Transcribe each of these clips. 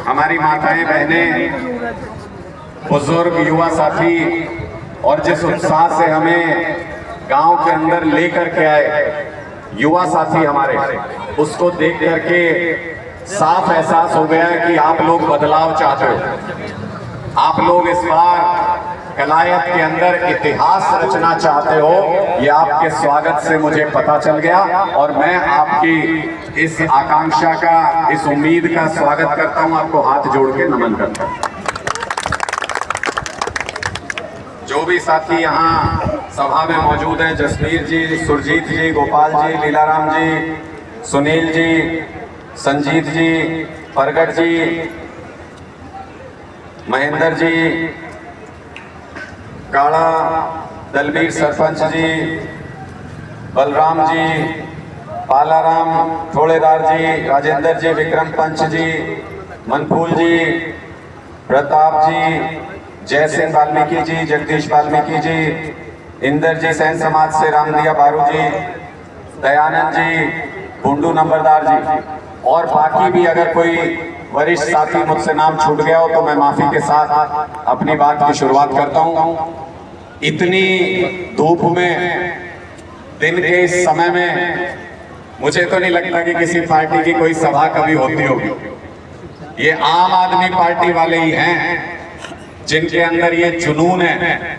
हमारी माताएं, बहनें, बुजुर्ग, युवा साथी और जिस उत्साह से हमें गांव के अंदर लेकर के आए युवा साथी हमारे, उसको देख करके साफ एहसास हो गया कि आप लोग बदलाव चाहते हो। आप लोग इस बार कलायत के अंदर इतिहास रचना चाहते हो, ये आपके स्वागत से मुझे पता चल गया और मैं आपकी इस आकांक्षा का, इस उम्मीद का स्वागत करता हूं। आपको हाथ जोड़ के नमन करता हूं। जो भी साथी यहाँ सभा में मौजूद हैं, जसवीर जी, सुरजीत जी, गोपाल जी, लीलाराम जी, सुनील जी, संजीत जी, प्रगट जी, महेंद्र जी, काड़ा, दलबीर सरपंच जी, बलराम जी, पालाराम, ठोड़ेदार जी, राजेंद्र जी, विक्रम पंच जी, मनफूल जी, प्रताप जी, जय सिंह वाल्मीकि जी, जगदीश वाल्मीकि जी, इंदर जी सैन समाज से रामदिया बारू जी, दयानंद जी, बुंडू नंबरदार जी और बाकी भी अगर कोई वरिष्ठ साथी मुझसे नाम छूट गया हो तो मैं माफी के साथ अपनी बात की शुरुआत करता हूं। इतनी धूप में, दिन के इस समय में मुझे तो नहीं लगता कि किसी पार्टी की कोई सभा कभी होती होगी। ये आम आदमी पार्टी वाले ही हैं जिनके अंदर ये जुनून है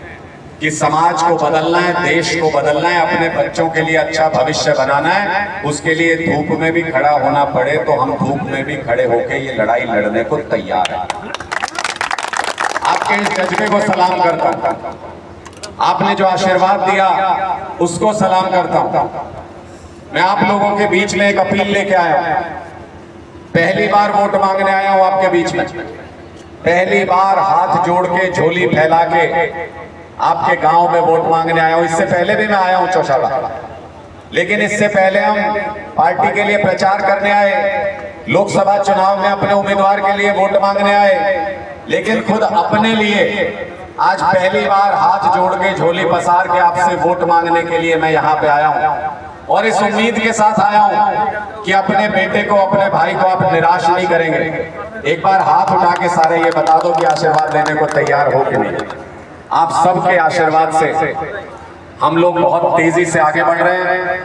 कि समाज को बदलना है, देश को बदलना है, अपने बच्चों के लिए अच्छा भविष्य बनाना है। उसके लिए धूप में भी खड़ा होना पड़े तो हम धूप में भी खड़े होकर ये लड़ाई लड़ने को तैयार हैं। आपके इस जज्बे को सलाम करता हूं। आपने जो आशीर्वाद दिया उसको सलाम करता हूं। मैं आप लोगों के बीच में एक अपील लेके आया हूं। पहली बार वोट मांगने आया हूं आपके बीच में। पहली बार हाथ जोड़ के, झोली फैला के आपके गांव में वोट मांगने आया हूं। इससे पहले भी मैं आया हूं चौशाला, लेकिन इससे पहले हम पार्टी के लिए प्रचार करने आए, लोकसभा चुनाव में अपने उम्मीदवार के लिए वोट मांगने आए, लेकिन खुद अपने लिए आज पहली बार हाथ जोड़ के, झोली पसार के आपसे वोट मांगने के लिए मैं यहाँ पे आया हूँ और इस उम्मीद के साथ आया हूँ कि अपने बेटे को, अपने भाई को आप निराश नहीं करेंगे। एक बार हाथ उठा के सारे ये बता दो कि आशीर्वाद लेने को तैयार हो कि नहीं। आप सबके आशीर्वाद से हम लोग बहुत तेजी से आगे बढ़ रहे हैं।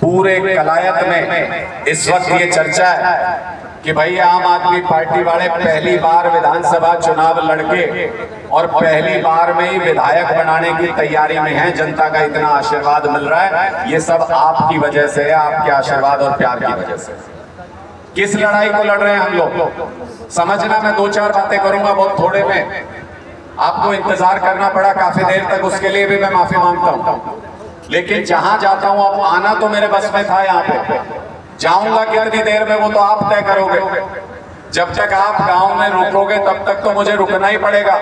पूरे कलायत में इस वक्त ये चर्चा है कि भाई आम आदमी पार्टी वाले पहली बार विधानसभा चुनाव लड़के और पहली बार में ही विधायक बनाने की तैयारी में हैं। जनता का इतना आशीर्वाद मिल रहा है, ये सब आपकी वजह से है, आपके आशीर्वाद और प्यार की वजह से। किस लड़ाई को लड़ रहे हैं हम लोग, समझना। मैं दो चार बातें करूंगा बहुत थोड़े में। आपको इंतजार करना पड़ा काफी देर तक, उसके लिए भी मैं माफी मांगता हूं। लेकिन जहां जाता हूं, अब आना तो मेरे बस में था। यहाँ पे जाऊंगा कितनी देर में वो तो आप तय करोगे। जब तक आप गांव में रुकोगे तब तक तो मुझे रुकना ही पड़ेगा।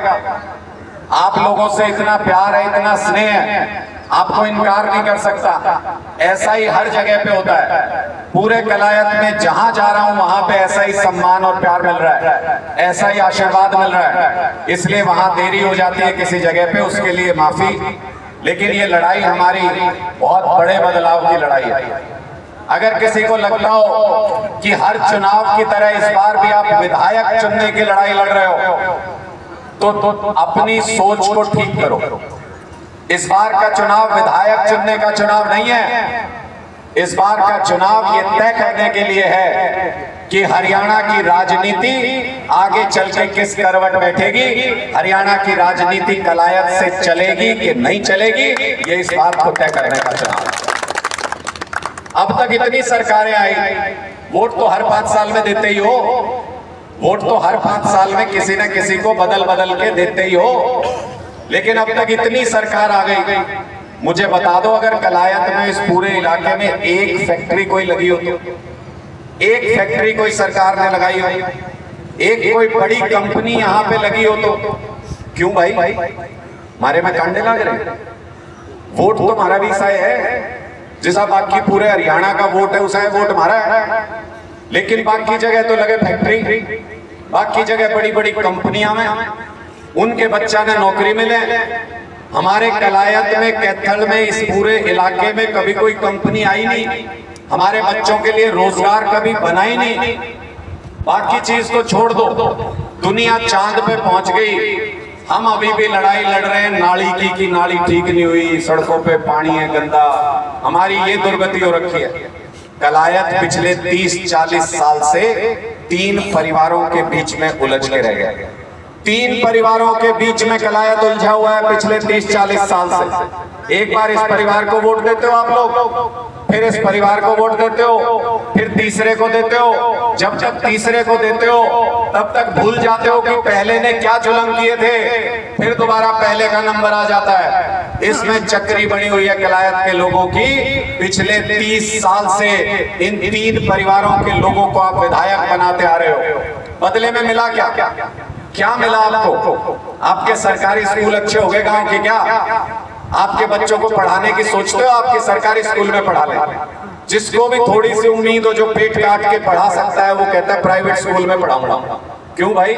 आप लोगों से इतना प्यार है, इतना स्नेह है, आपको इनकार नहीं कर सकता। ऐसा ही हर जगह पे होता है, पूरे कलायत में जहां जा रहा हूं वहां पे ऐसा ही सम्मान और प्यार मिल रहा है, ऐसा ही आशीर्वाद मिल रहा है। इसलिए वहां देरी हो जाती है किसी जगह पे, उसके लिए माफी। लेकिन ये लड़ाई हमारी बहुत बड़े बदलाव की लड़ाई है। अगर किसी को लगता हो कि हर चुनाव की तरह इस बार भी आप विधायक चुनने की लड़ाई लड़ रहे हो, तो अपनी सोच को ठीक करो। इस बार का चुनाव विधायक चुनने का चुनाव नहीं है। इस बार का चुनाव ये तय करने के लिए है कि हरियाणा की राजनीति आगे चल के किस करवट बैठेगी, हरियाणा की राजनीति कलायत से चलेगी कि नहीं चलेगी, ये इस बात को तय करने का चुनाव है। अब तक इतनी सरकारें आई, वोट तो हर 5 साल में देते ही हो, वोट तो हर 5 साल में किसी न किसी को बदल बदल के देते ही हो, लेकिन अब तक इतनी सरकार आ गई। मुझे बता दो, अगर कलायत में इस पूरे इलाके में एक फैक्ट्री कोई लगी हो, तो एक फैक्ट्री कोई सरकार ने लगाई हो, एक कोई बड़ी कंपनी यहाँ पे लगी हो, तो क्यों भाई हमारे में कांडे लग रहे? वोट तो हमारा भी सा है, जैसा बाकी पूरे हरियाणा का वोट है उसा वोट हमारा है। लेकिन बाकी जगह तो लगे फैक्ट्री, बाकी जगह बड़ी बड़ी कंपनियां में उनके बच्चा ने नौकरी मिले। हमारे कलायत में, कैथल में, इस पूरे इलाके में कभी कोई कंपनी आई नहीं, हमारे बच्चों के लिए रोजगार कभी बना ही नहीं। बाकी चीज तो छोड़ दो, दुनिया चांद पे पहुंच गई, हम अभी भी लड़ाई लड़ रहे हैं नाली की नाली ठीक नहीं हुई, सड़कों पे पानी है गंदा। हमारी ये दुर्गति हो रखी है। कलायत पिछले 30-40 साल से 3 परिवारों के बीच में उलझ के रह गया। 3 परिवारों के बीच में कलायत उलझा हुआ है पिछले 30-40 साल से। एक बार इस परिवार को वोट देते हो आप लोग, फिर इस परिवार को वोट देते हो, फिर तीसरे को देते हो। जब जब तीसरे को देते हो तब तक भूल जाते हो कि पहले ने क्या जुल्म किए थे, फिर दोबारा पहले का नंबर आ जाता है। इसमें चक्री बनी हुई है कलायत के लोगों की। पिछले 30 साल से इन 3 परिवारों के लोगों को आप विधायक बनाते आ रहे हो। बदले में मिला क्या मिला आपको? आपके सरकारी स्कूल अच्छे हो गए गांव के क्या? आपके बच्चों को पढ़ाने की सोचते हो आपके सरकारी स्कूल में पढ़ा ले? जिसको भी थोड़ी सी उम्मीद हो, जो पेट काट के पढ़ा सकता है, वो कहता है प्राइवेट स्कूल में पढ़ाऊंगा। क्यों भाई?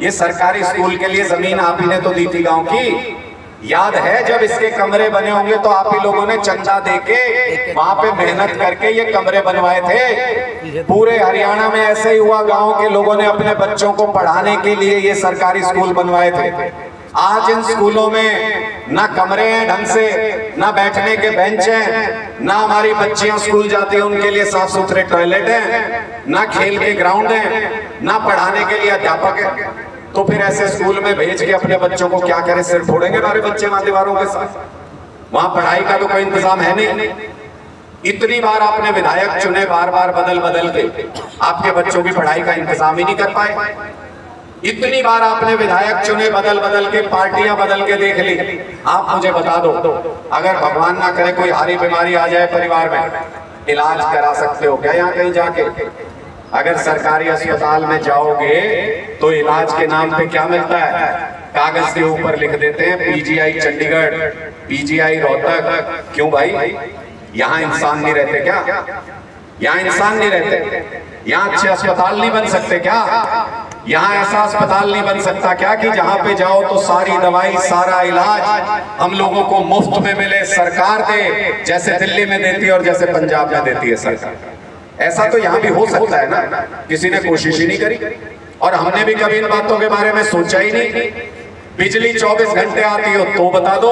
ये सरकारी स्कूल के लिए जमीन आप ही ने तो दी थी गांव की। याद है जब इसके कमरे बने होंगे तो आप ही लोगों ने चंदा देके वहां पे मेहनत करके ये कमरे बनवाए थे। पूरे हरियाणा में ऐसे ही हुआ, गांव के लोगों ने अपने बच्चों को पढ़ाने के लिए ये सरकारी स्कूल बनवाए थे। आज इन स्कूलों में ना कमरे हैं ढंग से, ना बैठने के बेंच हैं, ना हमारी बच्चियां स्कूल जाती हैं उनके लिए साफ सुथरे टॉयलेट हैं, ना खेल के ग्राउंड हैं, ना पढ़ाने के लिए अध्यापक है। तो फिर ऐसे स्कूल में भेज के अपने बच्चों को क्या करें? सिर फोड़ेंगे हमारे बच्चे वहां दीवारों के साथ? वहां पढ़ाई का तो कोई इंतजाम है नहीं। इतनी बार आपने विधायक चुने, बार बार बदल बदल के, आपके बच्चों की पढ़ाई का इंतजाम ही नहीं कर पाए। इतनी बार आपने विधायक चुने, बदल बदल के, पार्टियां बदल के देख ली। आप मुझे बता दो, अगर भगवान ना करे कोई भारी बीमारी आ जाए परिवार में, इलाज करा सकते हो क्या यहाँ कहीं जाके? अगर सरकारी अस्पताल में जाओगे तो इलाज के नाम पे क्या मिलता है? कागज के ऊपर लिख देते हैं पीजीआई चंडीगढ़, पीजीआई रोहतक। क्यों भाई? यहाँ इंसान नहीं रहते क्या? यहाँ इंसान नहीं रहते? यहाँ अच्छे अस्पताल नहीं बन सकते क्या? यहाँ ऐसा अस्पताल नहीं बन सकता क्या कि जहाँ पे जाओ तो सारी दवाई, सारा इलाज हम लोगों को मुफ्त में मिले, सरकार दे, जैसे दिल्ली में देती है और जैसे पंजाब में देती है सरकार। ऐसा तो यहाँ भी हो सकता है ना? किसी ने कोशिश ही नहीं करी, और हमने भी कभी इन बातों के बारे में सोचा ही नहीं। बिजली 24 घंटे आती हो तो बता दो,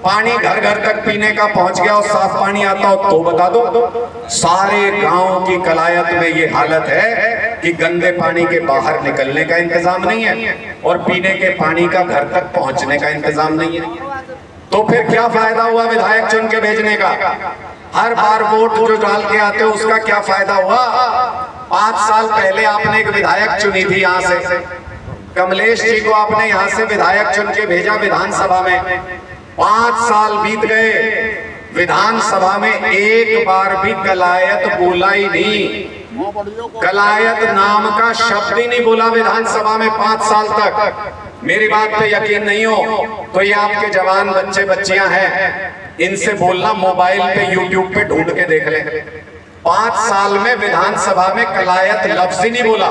पानी घर घर तक पीने का पहुंच गया और साफ पानी आता हो तो बता दो। सारे गांव की कलायत में ये हालत है कि गंदे पानी के बाहर निकलने का इंतजाम नहीं है और पीने के पानी का घर तक पहुंचने का इंतजाम नहीं है। तो फिर क्या फायदा हुआ विधायक चुन के भेजने का? हर बार वोट जो डाल के आते हो उसका क्या फायदा हुआ? 5 साल पहले आपने एक विधायक चुनी थी यहाँ से, कमलेश जी को आपने यहाँ से विधायक चुन के भेजा विधानसभा में। 5 साल बीत गए, विधानसभा में एक बार भी कलायत बोला ही नहीं। कलायत नाम का शब्द ही नहीं बोला विधानसभा में 5 साल तक। मेरी बात पे यकीन नहीं हो तो ये आपके जवान बच्चे बच्चियां हैं, इनसे बोलना मोबाइल पे यूट्यूब पे ढूंढ के देख ले। 5 साल में विधानसभा में कलायत लफ्ज ही नहीं बोला।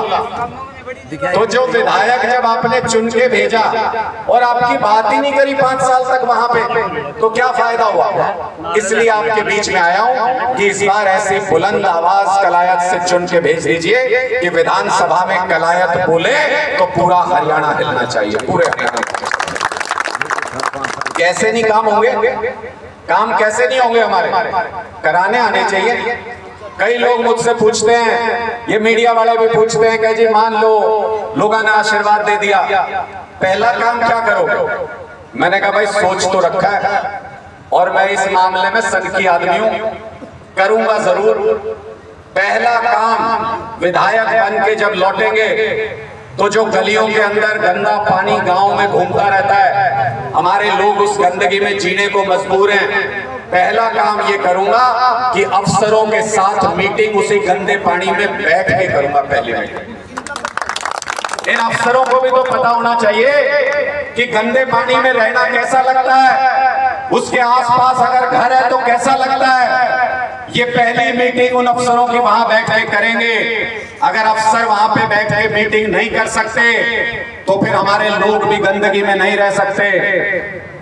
तो जो विधायक जब आपने चुन के भेजा और आपकी बात ही नहीं करी 5 साल तक वहां पे, तो क्या फायदा हुआ? इसलिए आपके बीच में आया हूं कि इस बार ऐसी बुलंद आवाज कलायत से चुन के भेज दीजिए कि विधानसभा में कलायत बोले तो पूरा हरियाणा हिलना चाहिए, पूरे हरियाणा। कैसे नहीं काम होंगे? काम कैसे नहीं होंगे? हमारे कराने आने चाहिए। कई लोग मुझसे पूछते हैं, ये मीडिया वाले भी पूछते हैं कि जी मान लो लोगों ने आशीर्वाद दे दिया, पहला काम क्या करोगे? मैंने कहा भाई सोच तो रखा है और मैं इस मामले में सनकी आदमी हूं, करूंगा जरूर। पहला काम, विधायक बन के जब लौटेंगे तो जो गलियों के अंदर गंदा पानी गांव में घूमता रहता है, हमारे लोग उस गंदगी में जीने को मजबूर हैं। पहला काम ये करूंगा कि अफसरों के साथ मीटिंग उसी गंदे पानी में बैठ के करूंगा पहली मीटिंग। इन अफसरों को भी तो पता होना चाहिए कि गंदे पानी में रहना कैसा लगता है, उसके आसपास अगर घर है तो कैसा लगता है। ये पहली मीटिंग उन अफसरों की वहां बैठ के करेंगे। अगर अफसर वहां पे बैठ के मीटिंग नहीं कर सकते तो फिर हमारे लोग भी गंदगी में नहीं रह सकते,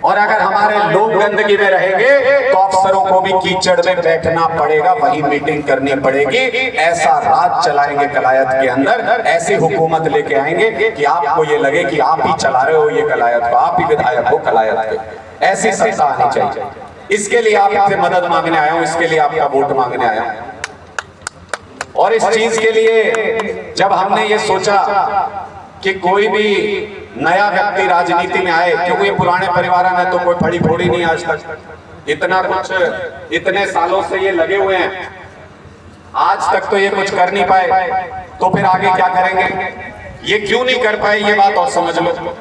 और अगर हमारे लोग गंदगी में रहेंगे तो अफसरों को भी कीचड़ में बैठना पड़ेगा, वही मीटिंग करनी पड़ेगी। ऐसा राज चलाएंगे कलायत के अंदर, ऐसी हुकूमत लेके आएंगे कि आपको ये लगे कि आप ही चला रहे हो ये कलायत को, आप ही विधायक हो कलायत के। ऐसी सत्ता आनी चाहिए। इसके लिए आपसे मदद मांगने आया हूं, इसके लिए आपका वोट मांगने आया हूं। और इस चीज के लिए जब हमने ये सोचा कि कोई भी नया व्यक्ति राजनीति में आए, क्योंकि पुराने परिवार में तो कोई फड़ी फोड़ी नहीं आज तक, इतना कुछ इतने सालों से ये लगे हुए हैं, आज तक तो ये कुछ कर नहीं पाए, तो फिर आगे क्या करेंगे? ये क्यों नहीं कर पाए ये बात और समझ लो।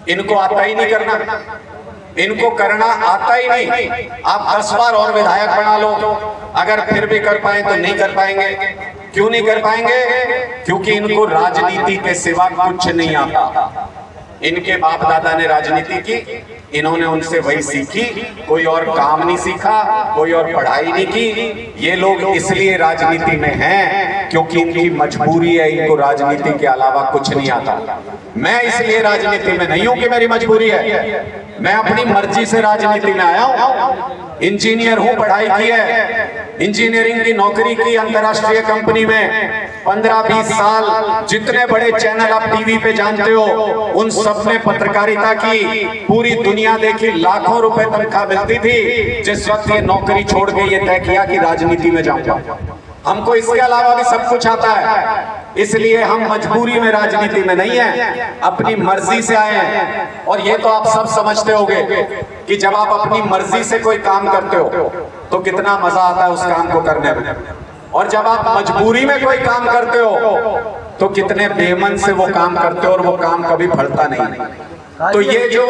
इनको आता ही नहीं करना, इनको करना आता ही नहीं। आप 10 बार और विधायक बना लो, अगर फिर भी कर पाए तो नहीं कर पाएंगे। क्यों नहीं कर पाएंगे? क्योंकि इनको राजनीति के सिवा कुछ नहीं आता। इनके बाप दादा ने राजनीति की, इन्होंने उनसे वही सीखी, कोई और काम नहीं सीखा, कोई और पढ़ाई नहीं की। ये लोग इसलिए राजनीति में हैं क्योंकि इनकी मजबूरी है, इनको राजनीति के अलावा कुछ नहीं आता। मैं इसलिए राजनीति में नहीं हूं कि मेरी मजबूरी है, मैं अपनी मर्जी से राजनीति में आया हूं। इंजीनियर हूं, पढ़ाई की है, इंजीनियरिंग की नौकरी की अंतरराष्ट्रीय कंपनी में 15-20 साल। जितने बड़े चैनल आप टीवी पे जानते हो उन सब में पत्रकारिता की, पूरी दुनिया देखी, लाखों रुपए तनख्वाह मिलती थी। जिस वक्त ये नौकरी छोड़ के ये तय किया कि राजनीति में जाऊंगा। हमको इसके अलावा भी सब कुछ आता है, इसलिए हम मजबूरी में राजनीति में नहीं है, अपनी मर्जी से आए हैं। और ये तो आप सब समझते होंगे कि जब आप अपनी मर्जी से कोई काम करते हो तो कितना मजा आता है उस काम को करने में, और जब आप मजबूरी में कोई काम करते हो तो कितने बेमन से वो काम करते हो और वो काम कभी फलता नहीं। तो ये जो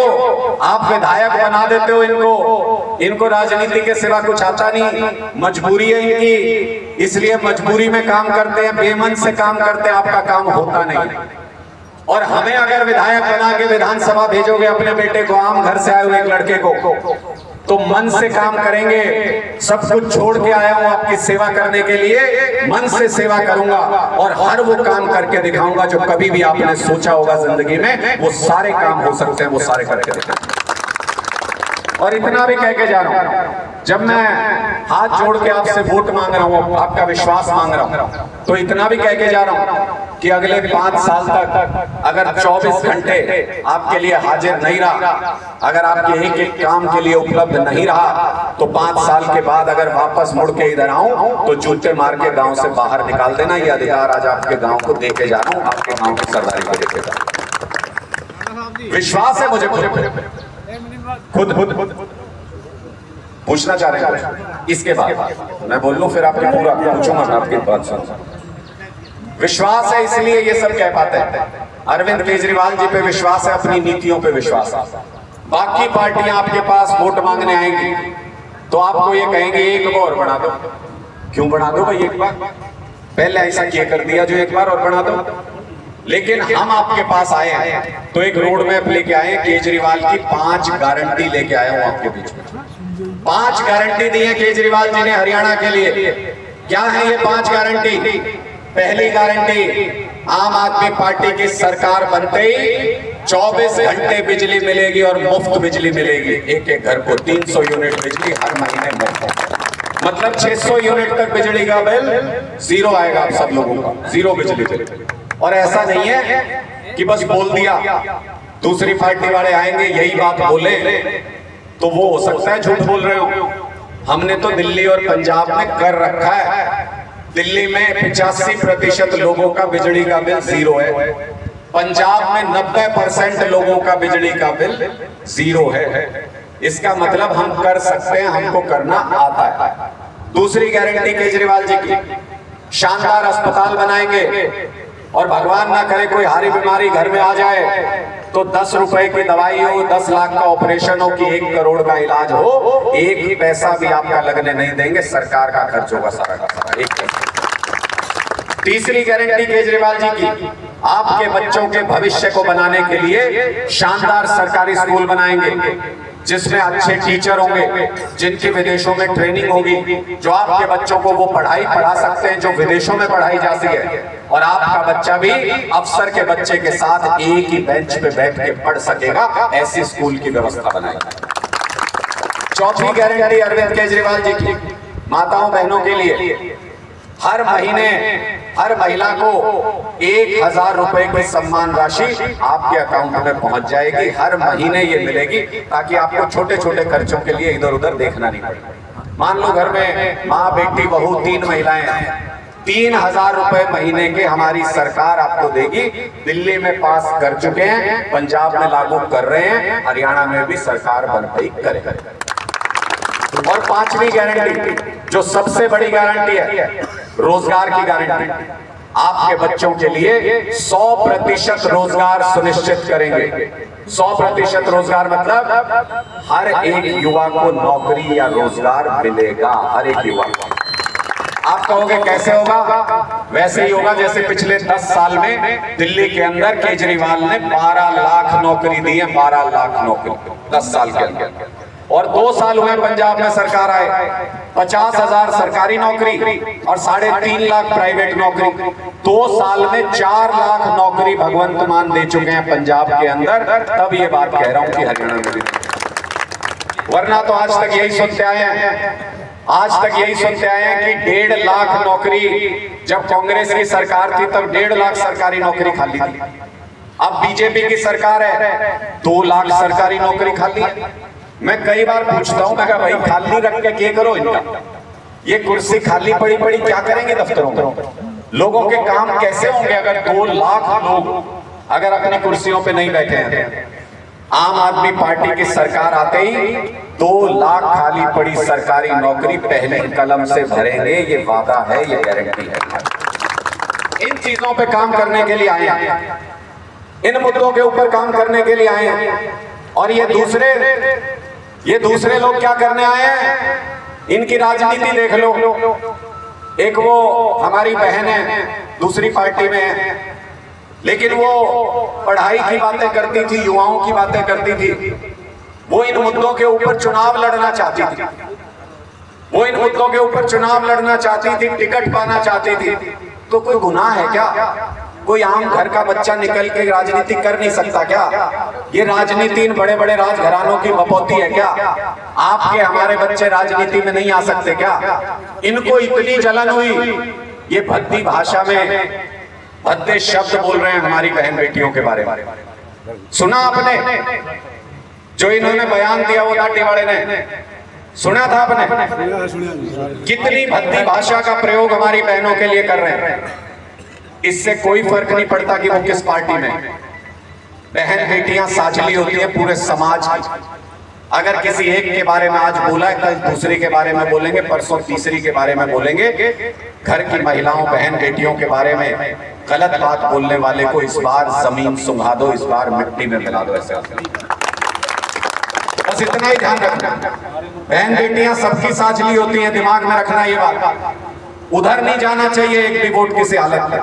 आप विधायक बना देते हो इनको राजनीति के सिवा कुछ आता नहीं, मजबूरी है इनकी, इसलिए मजबूरी में काम करते हैं, बेमन से काम करते हैं, आपका काम होता नहीं। और हमें अगर विधायक बना के विधानसभा भेजोगे अपने बेटे को, आम घर से आए हुए एक लड़के को, तो मन से काम करेंगे। सब कुछ छोड़ के आया हूं आपकी सेवा करने के लिए, मन से सेवा करूंगा और हर वो काम करके दिखाऊंगा जो कभी भी आपने सोचा होगा जिंदगी में। वो सारे काम हो सकते हैं, वो सारे करके दिखाऊंगा। और इतना भी कह के जा रहा हूं, जब मैं हाथ जोड़ के आपसे वोट मांग रहा हूं, आपका विश्वास मांग रहा हूं, तो इतना भी कह के जा रहा हूं कि अगले 5 साल तक अगर 24 घंटे आपके लिए हाजिर नहीं रहा, अगर आपके एक एक काम के लिए उपलब्ध नहीं रहा, तो 5 साल के बाद अगर वापस मुड़ के इधर आऊं तो जूते मार के गांव से बाहर निकाल देना। ये अधिकार आज आपके गांव को दे के जा रहा हूं, आपके गांव की सरदारी को दे के जा रहा हूं। विश्वास है मुझे, खुद पूछना चाह रहे हैं। इसके बाद मैं बोल लूं, फिर आपके पूरा पूछूंगा, मैं आपकी बात सुन। विश्वास है इसलिए ये सब कह पाते हैं। अरविंद केजरीवाल जी पे विश्वास है, अपनी नीतियों पे विश्वास है। बाकी पार्टियां आपके पास वोट मांगने आएंगी तो आपको ये कहेंगे एक और बना दो। क्यों बना दो भाई? एक बार पहले ऐसा किया कर दिया जो एक बार और बना दो। लेकिन हम आपके पास आए हैं तो एक रोड मैप लेके आए, केजरीवाल की 5 गारंटी लेके आया हूं आपके बीच में। 5 गारंटी दी है केजरीवाल जी ने हरियाणा के लिए। क्या है ये 5 गारंटी? पहली गारंटी, आम आदमी पार्टी की सरकार बनते ही 24 घंटे बिजली मिलेगी और मुफ्त बिजली मिलेगी। एक एक घर को 300 यूनिट बिजली हर महीने मुफ्त, मतलब 600 यूनिट तक बिजली का बिल जीरो आएगा आप सब लोगों का, जीरो बिजली बिल। और ऐसा नहीं है कि बस बोल दिया, दूसरी पार्टी वाले आएंगे यही बात बोले तो वो हो सकता है झूठ बोल रहे हो। हमने तो दिल्ली और पंजाब में कर रखा है। दिल्ली में 85% लोगों का बिजली का बिल जीरो है, पंजाब में 90% लोगों का बिजली का बिल जीरो है। इसका मतलब हम कर सकते हैं, हमको करना आता है। दूसरी गारंटी केजरीवाल जी की, शानदार अस्पताल बनाएंगे और भगवान ना करे कोई हारी बीमारी घर में आ जाए तो 10 रुपए की दवाई हो, 10 लाख का ऑपरेशन हो कि 1 करोड़ का इलाज हो, 1 पैसा भी आपका लगने नहीं देंगे, सरकार का खर्च होगा सारा का सारा, 1 पैसा। तीसरी गारंटी केजरीवाल जी की, आपके बच्चों के भविष्य को बनाने के लिए शानदार सरकारी स्कूल बनाएंगे जिसमें अच्छे टीचर होंगे, जिनकी विदेशों में ट्रेनिंग होगी, जो आपके बच्चों को वो पढ़ाई पढ़ा सकते हैं जो विदेशों में पढ़ाई जाती है, और आपका बच्चा भी अफसर के बच्चे के साथ एक ही बेंच पे बैठ के पढ़ सकेगा, ऐसी स्कूल की व्यवस्था बनाएंगे। चौथी गारंटी अरविंद केजरीवाल जी की, माताओं बहनों के लिए हर महीने हर महिला को 1000 रुपए की सम्मान राशि आपके अकाउंट में पहुंच जाएगी, हर महीने ये मिलेगी, ताकि आपको छोटे छोटे खर्चों के लिए इधर उधर देखना नहीं पड़े। मान लो घर में माँ बेटी बहू 3 महिलाएं हैं, 3000 रुपए महीने के हमारी सरकार आपको देगी। दिल्ली में पास कर चुके हैं, पंजाब में लागू कर रहे हैं, हरियाणा में भी सरकार बनते ही करेगा। और 5वीं गारंटी जो सबसे बड़ी गारंटी है, रोजगार की गारंटी। आपके बच्चों के लिए 100% रोजगार सुनिश्चित करेंगे। 100% रोजगार मतलब हर एक युवा को नौकरी या रोजगार मिलेगा, हर एक युवा को। आप कहोगे कैसे होगा? वैसे ही होगा जैसे पिछले 10 साल में दिल्ली के अंदर केजरीवाल ने 12 लाख नौकरी दी है, 12 लाख नौकरी 10 साल के अंदर। और 2 साल हुए पंजाब में सरकार आए, 50,000 सरकारी नौकरी और 3.5 लाख प्राइवेट नौकरी। 2 साल में 4 लाख नौकरी भगवंत मान दे चुके हैं पंजाब के अंदर। तब ये बात कह रहा हूं कि हरियाणा में भी, वरना तो आज तक यही सुनते आए हैं, आज तक यही सुनते आए हैं कि 1.5 लाख नौकरी, जब कांग्रेस की सरकार थी तब 1.5 लाख सरकारी नौकरी खाली थी। अब बीजेपी की सरकार है, 2 लाख सरकारी नौकरी खाली है। मैं कई बार पूछता हूं, मैं कहा भाई खाली रख के क्या करो इनका, ये कुर्सी खाली पड़ी पड़ी क्या करेंगे दफ्तरों में? लोगों के काम कैसे होंगे अगर 2 लाख लोग अगर अपनी कुर्सियों पे नहीं बैठे हैं? आम आदमी पार्टी की सरकार आते ही 2 लाख खाली पड़ी सरकारी नौकरी पहले कलम से भरेंगे, ये वादा है, ये गारंटी है। इन चीजों पे काम करने के लिए आए हैं, इन मुद्दों के ऊपर काम करने के लिए आए हैं। और ये दूसरे लोग क्या करने आए हैं? इनकी राजनीति देख लो। एक वो हमारी बहन है, दूसरी पार्टी में है, लेकिन वो पढ़ाई की बातें करती थी, युवाओं की बातें करती थी। वो इन मुद्दों के ऊपर चुनाव लड़ना चाहती थी, वो इन मुद्दों के ऊपर चुनाव लड़ना चाहती थी, टिकट पाना चाहती थी। तो कोई गुनाह है क्या? कोई आम घर का बच्चा निकल के राजनीति कर नहीं सकता क्या? ये राजनीति इन बड़े बड़े राजघरानों की बपौती है क्या? आपके हमारे बच्चे राजनीति में नहीं आ सकते क्या? इनको इतनी जलन हुई, ये भद्दी भाषा में भद्दे शब्द बोल रहे हैं हमारी बहन बेटियों के बारे में। सुना आपने जो इन्होंने बयान दिया वो दाटीवाड़े ने? सुना था आपने? कितनी भद्दी भाषा का प्रयोग हमारी बहनों के लिए कर रहे हैं। इससे कोई फर्क नहीं पड़ता कि वो किस पार्टी में। बहन बेटियां साझली होती है पूरे समाज की। अगर किसी एक के बारे में आज बोला है, कल दूसरे के बारे में बोलेंगे, परसों तीसरी के बारे में बोलेंगे। घर की महिलाओं बहन बेटियों के बारे में गलत बात बोलने वाले को इस बार जमीन सुंघा दो, इस बार मिट्टी में मिला दो। ऐसे बस इतना ही ध्यान रखना, बहन बेटियां सबकी साझली होती हैं, दिमाग में रखना ये बात। उधर नहीं जाना चाहिए एक भी वोट किसी हालत में।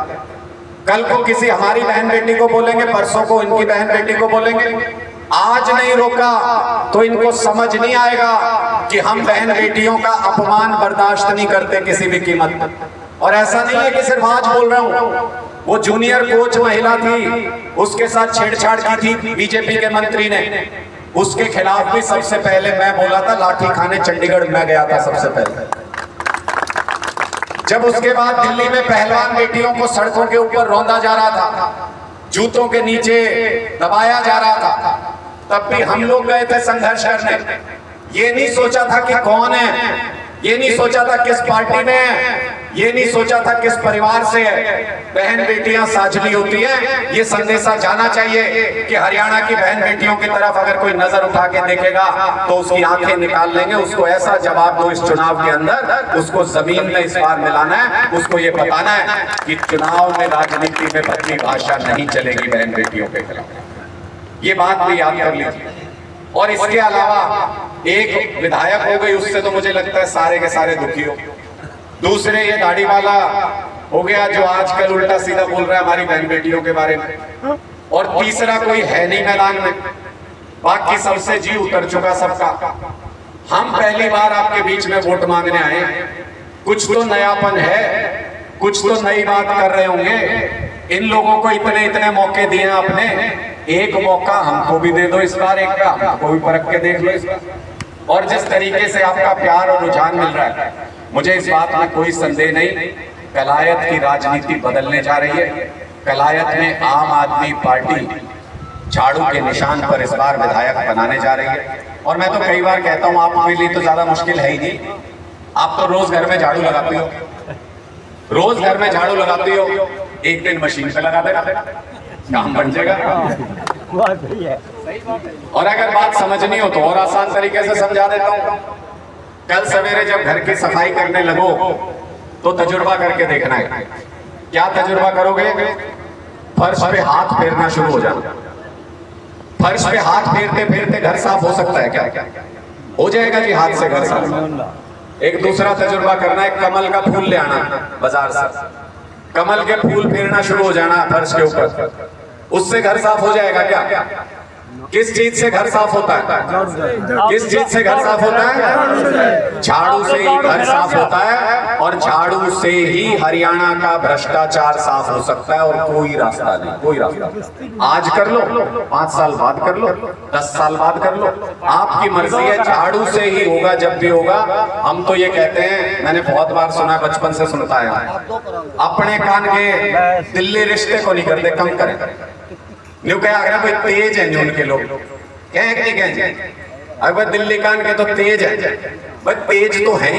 कल को किसी हमारी बहन बेटी को बोलेंगे, परसों को इनकी बहन बेटी को बोलेंगे। आज नहीं रोका तो इनको समझ नहीं आएगा कि हम बहन बेटियों का अपमान बर्दाश्त नहीं करते किसी भी कीमत। और ऐसा नहीं है कि सिर्फ आज बोल रहा हूं, वो जूनियर कोच महिला थी, उसके साथ छेड़छाड़ की थी बीजेपी के मंत्री ने, उसके खिलाफ भी सबसे पहले मैं बोला था। लाठी खाने चंडीगढ़ में गया था सबसे पहले। जब उसके बाद दिल्ली में पहलवान बेटियों को सड़कों के ऊपर रौंदा जा रहा था, जूतों के नीचे दबाया जा रहा था, तब भी हम लोग गए थे संघर्ष करने। ये नहीं सोचा था कि कौन है, ये नहीं सोचा था किस पार्टी में है, ये नहीं सोचा था किस परिवार से है। बहन बेटियां साझली होती है। ये संदेशा जाना चाहिए कि हरियाणा की बहन बेटियों की तरफ अगर कोई नजर उठा के देखेगा तो उसकी आंखें निकाल लेंगे। उसको ऐसा जवाब दो इस चुनाव के अंदर, उसको जमीन में इस बार मिलाना है। उसको ये बताना है कि चुनाव में राजनीति में बदली भाषा नहीं चलेगी बहन बेटियों के खिलाफ। ये बात भी याद कर लीजिए। और इसके अलावा एक विधायक हो गई, उससे तो मुझे लगता है सारे के सारे दुखी हो। दूसरे ये दाढ़ी वाला हो गया जो आजकल उल्टा सीधा बोल रहा है हमारी बहन बेटियों के बारे में। और तीसरा कोई है नहीं मैदान में, बाकी सबसे जी उतर चुका सबका। हम पहली बार आपके बीच में वोट मांगने आए, कुछ तो नयापन है, कुछ तो नई बात कर रहे होंगे। इन लोगों को इतने इतने मौके दिए आपने, एक मौका हमको भी दे दो इस बार, एक का हमको भी परख के देख लो इस बार। और जिस तरीके से आपका प्यार और रुझान मिल रहा है, मुझे इस बात में कोई संदेह नहीं, कलायत की राजनीति बदलने जा रही है। कलायत में आम आदमी पार्टी झाड़ू के निशान पर इस बार विधायक बनाने जा रही है। और मैं तो कई बार कहता हूं, आपके लिए तो ज्यादा मुश्किल है ही नहीं। आप तो रोज घर में झाड़ू लगाती हो, रोज घर में झाड़ू लगाती हो, एक दिन मशीन पे लगा देगा, काम बन जाएगा। और अगर बात समझनी हो तो और आसान तरीके से समझा देता हूं। कल सवेरे जब घर की सफाई करने लगो तो तजुर्बा करके देखना है। क्या तजुर्बा करोगे? फर्श पे हाथ फेरना शुरू हो जाना। फर्श पे हाथ फेरते फेरते घर साफ हो सकता है क्या? हो जाएगा जी, हाथ से घर साफ। एक दूसरा तजुर्बा करना है, कमल का फूल ले आना बाजार से, कमल के फूल फेरना शुरू हो जाना फर्श के ऊपर, उससे घर साफ हो जाएगा क्या? किस चीज से घर साफ होता है? किस चीज से घर साफ होता है? झाड़ू से ही घर साफ होता है। और झाड़ू से ही हरियाणा का भ्रष्टाचार साफ हो सकता है। और कोई रास्ता नहीं, कोई रास्ता। आज कर लो, 5 साल बाद कर लो, 10 साल बाद कर लो, आपकी मर्जी है। झाड़ू से ही होगा जब भी होगा। हम तो ये कहते हैं, मैंने बहुत बार सुना, बचपन से सुनता है, अपने कान के दिल्ली रिश्ते को नहीं करते, कम करें। न्यू क्या अगर कोई तेज है, उनके लोग कहें कि नहीं कहें, अगर दिल्ली कान के तो तेज है, भाई तेज तो है।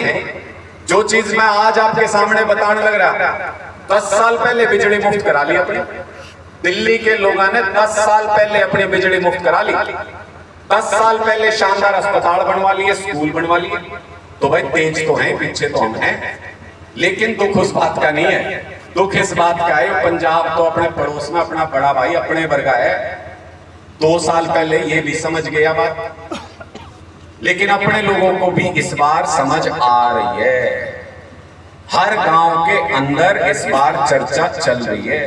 जो चीज मैं आज आपके सामने बताने लग रहा, 10 साल पहले बिजली मुफ्त करा ली अपनी दिल्ली के लोगों ने। 10 साल पहले अपनी बिजली मुफ्त करा ली, 10 साल पहले शानदार अस्पताल बनवा लिए, स्कूल बनवा लिए। तो भाई तेज तो है, पीछे तो हम हैं। लेकिन दुख उस बात का नहीं है, दुख इस बात का है, पंजाब तो अपने पड़ोस में अपना बड़ा भाई अपने वर्गा है। 2 साल पहले ये भी समझ गया बात, लेकिन अपने लोगों को भी इस बार समझ आ रही है। हर गांव के अंदर इस बार चर्चा चल रही है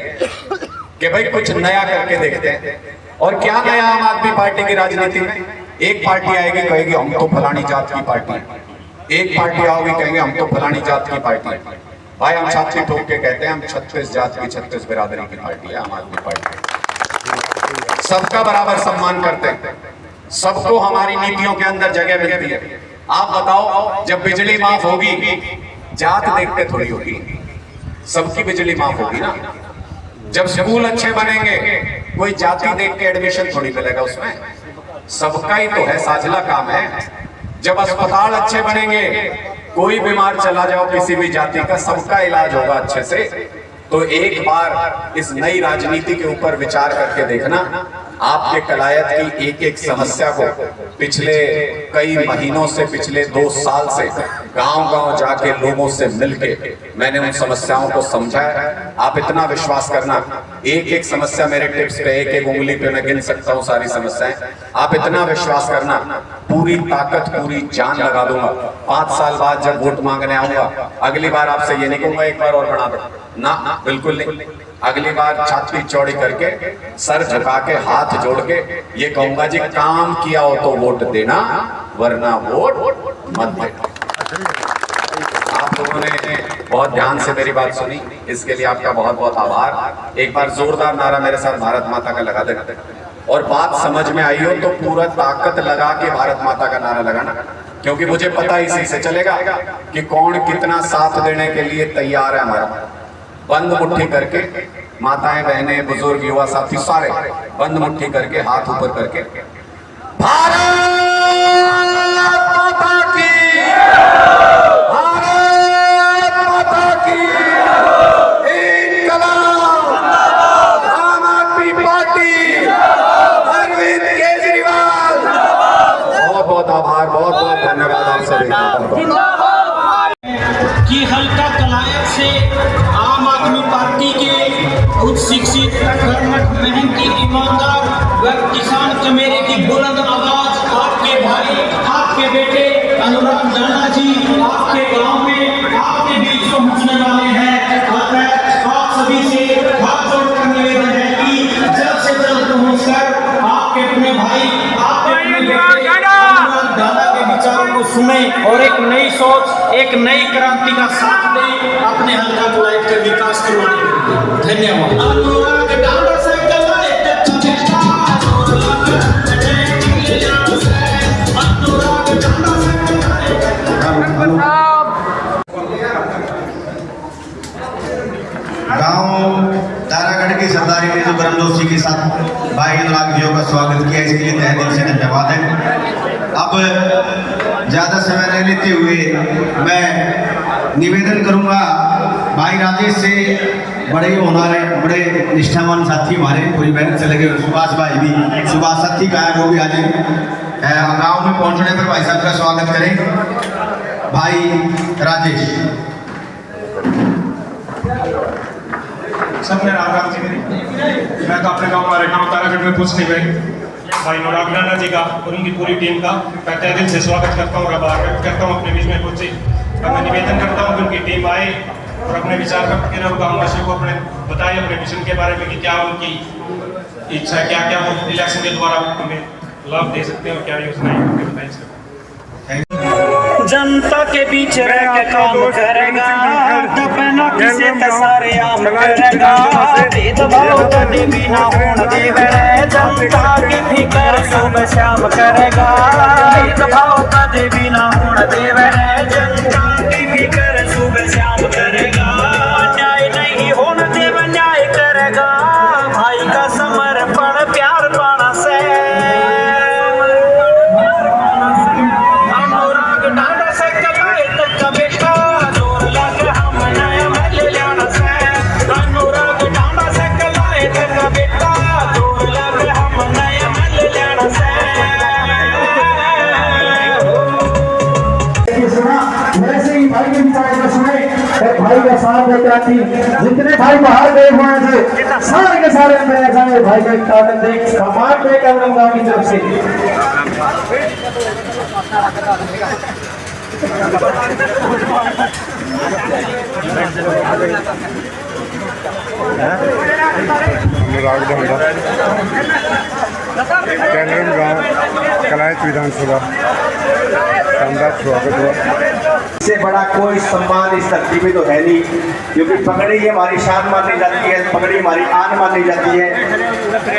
कि भाई कुछ नया करके देखते हैं। और क्या नया आम आदमी पार्टी की राजनीति में? एक पार्टी आएगी कहेगी हम तो फलानी जात की पार्टी, एक पार्टी आओगी कहेंगे हम तो फलानी जात की पार्टी। भाई हम छाती ठोक के कहते हैं हम 36 जात की 36 बिरादरी की पार्टी है आम आदमी पार्टी। सबका बराबर सम्मान करते हैं, सबको हमारी नीतियों के अंदर जगह मिलती है। आप बताओ, जब बिजली माफ होगी, जात देख के थोड़ी होगी, सबकी बिजली माफ होगी ना। जब स्कूल अच्छे बनेंगे, कोई जाति देख के एडमिशन थोड़ी मिलेगा उसमें, सबका ही तो है, साझला काम है। जब अस्पताल अच्छे बनेंगे, कोई बीमार चला जाओ किसी भी जाति का, सबका इलाज होगा अच्छे से। तो एक बार इस नई राजनीति के ऊपर विचार करके देखना। आपके कलायत की एक एक समस्या को पिछले कई महीनों से, पिछले 2 साल से गांव-गांव जाके लोगों से मिलके मैंने उन समस्याओं को समझा है। आप इतना विश्वास करना, एक एक समस्या मेरे टिप्स पे, एक एक उंगली पे मैं गिन सकता हूँ सारी समस्याएं। आप इतना विश्वास करना, पूरी ताकत पूरी जान लगा दूंगा। 5 साल बाद जब वोट मांगने आऊंगा, अगली बार आपसे ये नहीं कहूंगा एक बार और बना दो, ना बिल्कुल नहीं। अगली बार छाती चौड़ी करके, सर झुका के, हाथ जोड़ के ये कहूंगा जी काम किया हो तो वोट देना, वरना वोट मत देना। आप लोगों ने बहुत ध्यान से मेरी बात सुनी, इसके लिए आपका बहुत बहुत आभार। एक बार जोरदार नारा मेरे साथ भारत माता का लगा देना, और बात समझ में आई हो तो पूरा ताकत लगा के भारत माता का नारा लगाना, क्योंकि मुझे पता इसी से चलेगा कि कौन कितना साथ देने के लिए तैयार है हमारा। बंद मुट्ठी करके, माताएं बहनें बुजुर्ग युवा साथी सारे बंद मुट्ठी करके, हाथ ऊपर करके, भारत माता की, भारत माता की, इनकलाब, आम आदमी पार्टी, अरविंद केजरीवाल। बहुत बहुत आभार, बहुत बहुत धन्यवाद आप सभी कि हल्का कलायत से आम आदमी पार्टी के उच्च शिक्षित, कर्मठ, मेहनती, ईमानदार व किसान चमेरे की बुलंद आवाज आपके भाई, आपके बेटे अनुराग जाना जी आपके गांव में आपके बीच पहुंचने वाले हैं। आप सभी से हाथ जोड़कर निवेदन है कि जल्द से जल्द पहुंचकर आपके अपने भाई, आपके अपने बेटे अनुराग जाना के विचारों को सुने और एक नई सोच, एक नई क्रांति का साथ दे अपने हल्का कलायत के विकास करवाने के लिए। धन्यवाद। अनुराग डांडा से कलायत चचेता, अनुराग डांडा से गांव दारागढ़ की सरदारी ने जो गर्मजोशी के साथ भाई अनुराग जियों का स्वागत किया, इसके लिए तहे दिल से धन्यवाद है। अब ज़्यादा समय नहीं लेते हुए मैं निवेदन करूंगा भाई राजेश से, बड़े होनारे, बड़े निष्ठावान साथी हमारे, पूरी मेहनत से लगे। सुभाष भाई भी, सुभाष साथी का है, वो भी आ जाए। गाँव में पहुंचने पर भाई साहब का स्वागत करें। भाई राजेश। सब मेरा राम जी मेरी, मैं तो अपने गांव हमारे गांव तारागढ़ में कुछ नहीं भाई अनुराग नाना जी का और उनकी पूरी टीम का मैं तहे दिल से स्वागत करता हूँ और आभार व्यक्त करता हूँ अपने बीच में पहुंचे। और मैं निवेदन करता हूँ कि उनकी टीम आए और अपने विचार व्यक्त करें और गाँववासियों को अपने बताएं अपने मिशन के बारे में कि क्या उनकी इच्छा है, क्या क्या वो इलेक्शन के द्वारा हमें लाभ दे सकते हैं और क्या योजनाएं बताएं। जनता के बीच रह के काम करेगा, दबना किसे सारे आम करेगा, भेदभाव कभी भी ना होने देवे, जनता की फिकर सुबह शाम करेगा, भेदभाव कभी भी ना होने देवे, जनता की फिकर सुबह शाम करेगा, अन्याय नहीं होने देवे, न्याय करेगा, भाई का समर्पण प्यार पाना से। भाई का साथ देकर थी, जितने भाई बाहर गए हुए थे सारे के सारे मेरे जाए भाई का ताकत देख सामान पे कर लूंगा की तरफ से। गाँव कलायत विधानसभा शानदार स्वागत हुआ। इससे बड़ा कोई सम्मान इस धरती पे तो है नहीं, क्योंकि पगड़ी हमारी शान मानी जाती है, पगड़ी हमारी आन मानी जाती है,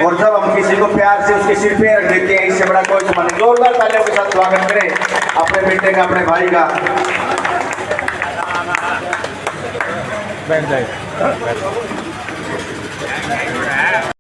और जब हम किसी को प्यार से उसके सिर पे रख देते हैं, इससे बड़ा कोई सम्मान नहीं। जोरदार तालियों के साथ स्वागत करें अपने बेटे का, अपने भाई का। बैठ जाए।